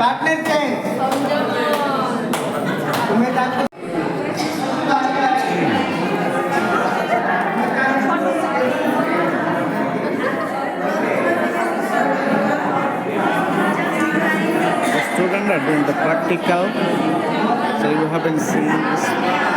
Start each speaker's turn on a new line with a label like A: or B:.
A: chocolate चाहिए तुम्हें chocolate
B: The students are doing the practical, so you haven't seen this